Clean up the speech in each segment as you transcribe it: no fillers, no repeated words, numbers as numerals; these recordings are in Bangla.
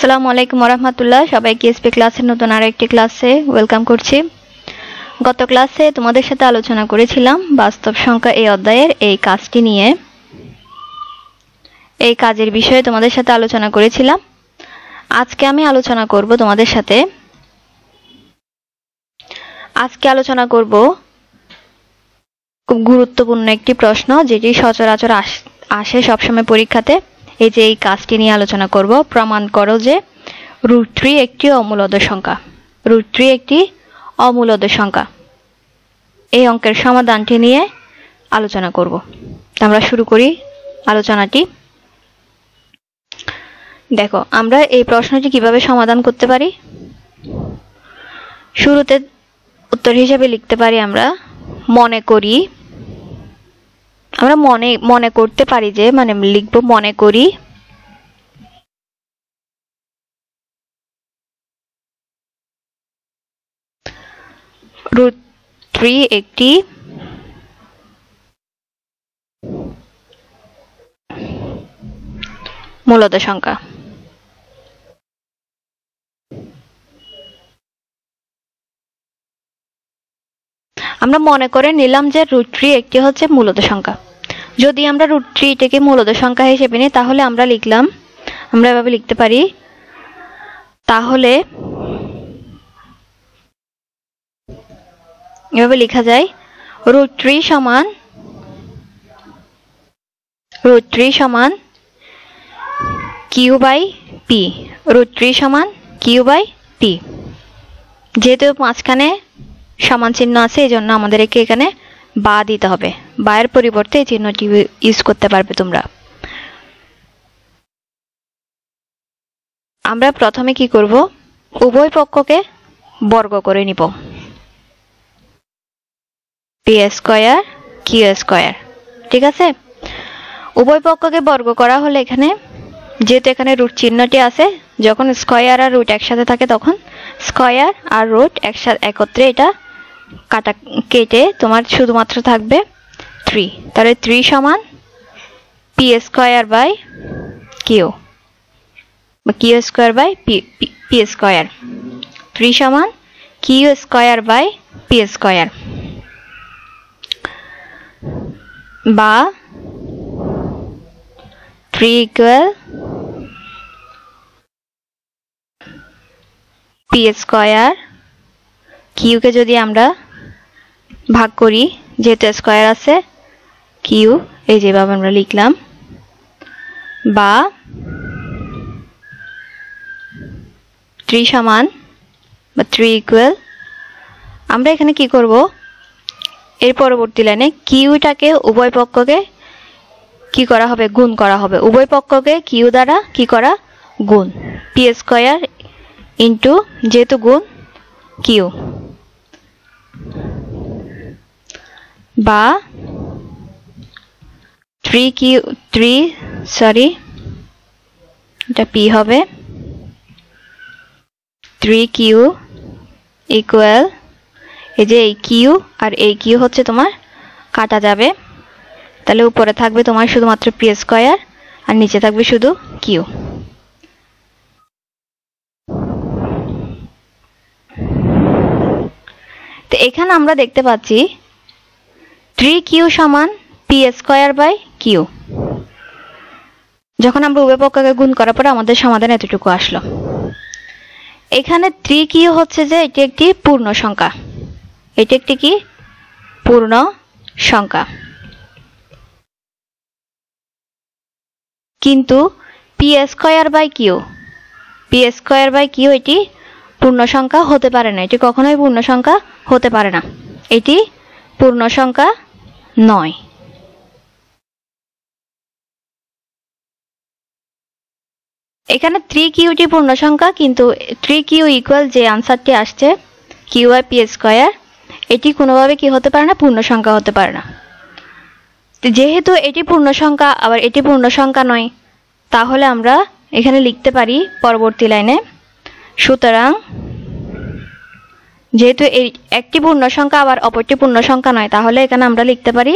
আসসালামু আলাইকুম ওয়া সবাইকে এসপি ক্লাসের নতুন আরেকটি ক্লাসে ওয়েলকাম করছি। গত ক্লাসে তোমাদের সাথে আলোচনা করেছিলাম বাস্তব সংখ্যা এই অধ্যায়ের এই কাজটি নিয়ে। এই কাজের বিষয়ে তোমাদের সাথে আলোচনা করেছিলাম। আজকে আমি আলোচনা করব তোমাদের সাথে খুব গুরুত্বপূর্ণ একটি প্রশ্ন, যেটি সচরাচর আসে সবসময় পরীক্ষাতে। এই যে এই কাজটি নিয়ে আলোচনা করব। প্রমাণ করো যে √3 একটি অমূলদ সংখ্যা। √3 একটি অমূলদ সংখ্যা। এই অঙ্কের সমাধানটি নিয়ে আলোচনা করব। আমরা শুরু করি আলোচনাটি। দেখো, আমরা এই প্রশ্নটি কিভাবে সমাধান করতে পারি। শুরুতে উত্তর হিসেবে লিখতে পারি আমরা মনে করতে পারি যে, মানে লিখব মনে করি √3 একটি মূলদ সংখ্যা। আমরা মনে করে নিলাম যে √3 একটি হচ্ছে মূলদ সংখ্যা। যদি আমরা √3 টাকে মূলদ সংখ্যা হিসেবে নিই, তাহলে আমরা এভাবে লিখতে পারি। তাহলে এভাবে লেখা যায় √3 সমান q/p। √3 সমান q/p। যেহেতু মাঝখানে সমান চিহ্ন আছে, এই জন্য আমাদেরকে এখানে বা দিতে হবে। বা এর পরিবর্তে এই চিহ্নটি ইউজ করতে পারবে তোমরা। আমরা প্রথমে কি করব, উভয় পক্ষকে বর্গ করে নিব। p² q²। ঠিক আছে, উভয় পক্ষকে বর্গ করা হলে এখানে যেহেতু এখানে রুট চিহ্নটি আছে, যখন স্কয়ার আর রুট একসাথে থাকে তখন স্কয়ার আর রুট একত্রে এটা কেটে তোমার শুধুমাত্র থাকবে 3। তাহলে 3 সমান p²/q বা q²/p²। 3 সমান q²/p², বা 3 = p²। q কে যদি আমরা ভাগ করি, যেহেতু স্কয়ার আছে, q এই যেভাবে আমরা লিখলাম, বা 3 সমান বা 3 = আমরা এখানে কি করব, এর পরবর্তী লাইনে কিউটাকে উভয় পক্ষকে কি করা হবে, গুণ করা হবে। উভয় পক্ষকে কিউ দ্বারা কি করা, গুণ। p² ইনটু যেহেতু গুণ কিউ, বা 3 p হবে 3q ইকুয়াল, এই যে এই কিউ আর এই কিউ হচ্ছে তোমার কাটা যাবে। তাহলে উপরে থাকবে তোমার শুধুমাত্র p² আর নিচে থাকবে শুধু কিউ। তো এখানে আমরা দেখতে পাচ্ছি 3q সমান p²/q। যখন আমরা উভয় পক্ষকে গুণ করার পরে আমাদের সমাধান এতটুকু আসলো। এখানে 3q হচ্ছে যে এটি একটি পূর্ণ সংখ্যা। এটি একটি কি পূর্ণ সংখ্যা। কিন্তু p²/q এটি পূর্ণ সংখ্যা হতে পারে না। এটি কখনোই পূর্ণ সংখ্যা হতে পারে না। এটি পূর্ণ সংখ্যা নয়। এখানে 3qটি পূর্ণ সংখ্যা, কিন্তু 3q ইকুয়াল যে আনসারটি আসছে q/p², এটি কোনোভাবে কি হতে পারে না, পূর্ণ সংখ্যা হতে পারে না। যেহেতু এটি পূর্ণ সংখ্যা আবার এটি পূর্ণ সংখ্যা নয়, তাহলে আমরা এখানে লিখতে পারি পরবর্তী লাইনে, সুতরাং যেহেতু একটি পূর্ণ সংখ্যা আবার অপরটি পূর্ণ সংখ্যা নয়, তাহলে এখানে আমরা লিখতে পারি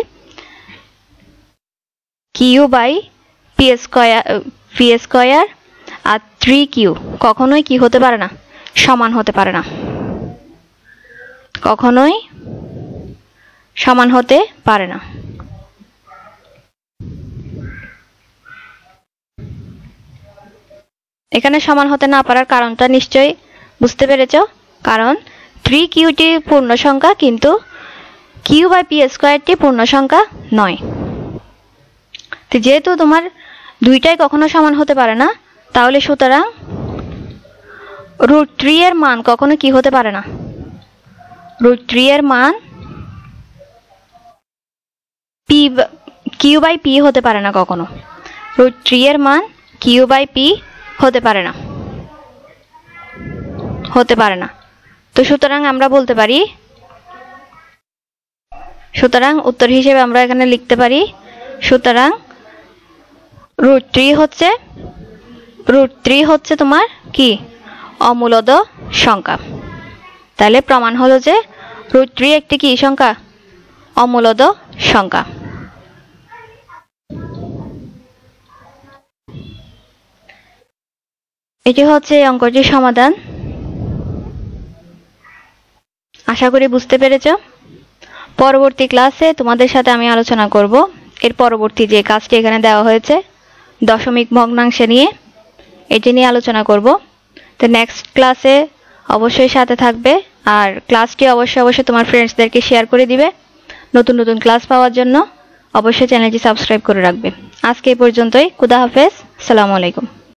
q/p², আর 3q কখনোই কি হতে পারে না, সমান হতে পারে না, কখনোই সমান হতে পারে না। এখানে সমান হতে না পারার কারণটা নিশ্চয়ই বুঝতে পেরেছ, কারণ 3qটি পূর্ণ সংখ্যা কিন্তু q/p² পূর্ণ সংখ্যা নয়। তো যেহেতু তোমার দুইটাই কখনো সমান হতে পারে না, তাহলে সুতরাং √3 এর মান কখনো কি হতে পারে না, √3 এর মান q/p হতে পারে না কখনো, √3 এর মান q/p হতে পারে না, হতে পারে না। তো সুতরাং আমরা বলতে পারি, সুতরাং উত্তর হিসেবে আমরা এখানে লিখতে পারি, সুতরাং √3 হচ্ছে তোমার কি অমূলদ সংখ্যা। তাহলে প্রমাণ হলো যে √3 একটি কি সংখ্যা, অমূলদ সংখ্যা। এটি হচ্ছে এই অঙ্কটির সমাধান। আশা করি বুঝতে পেরেছ। পরবর্তী ক্লাসে তোমাদের সাথে আমি আলোচনা করব এর পরবর্তী যে কাজটি এখানে দেওয়া হয়েছে দশমিক ভগ্নাংশে নিয়ে, এটি নিয়ে আলোচনা করব। তো নেক্সট ক্লাসে অবশ্যই সাথে থাকবে, আর ক্লাসটি অবশ্যই তোমার ফ্রেন্ডসদেরকে শেয়ার করে দিবে। নতুন নতুন ক্লাস পাওয়ার জন্য অবশ্যই চ্যানেলটি সাবস্ক্রাইব করে রাখবে। আজকে এই পর্যন্তই। খুদা হাফেজ। আসসালামু আলাইকুম।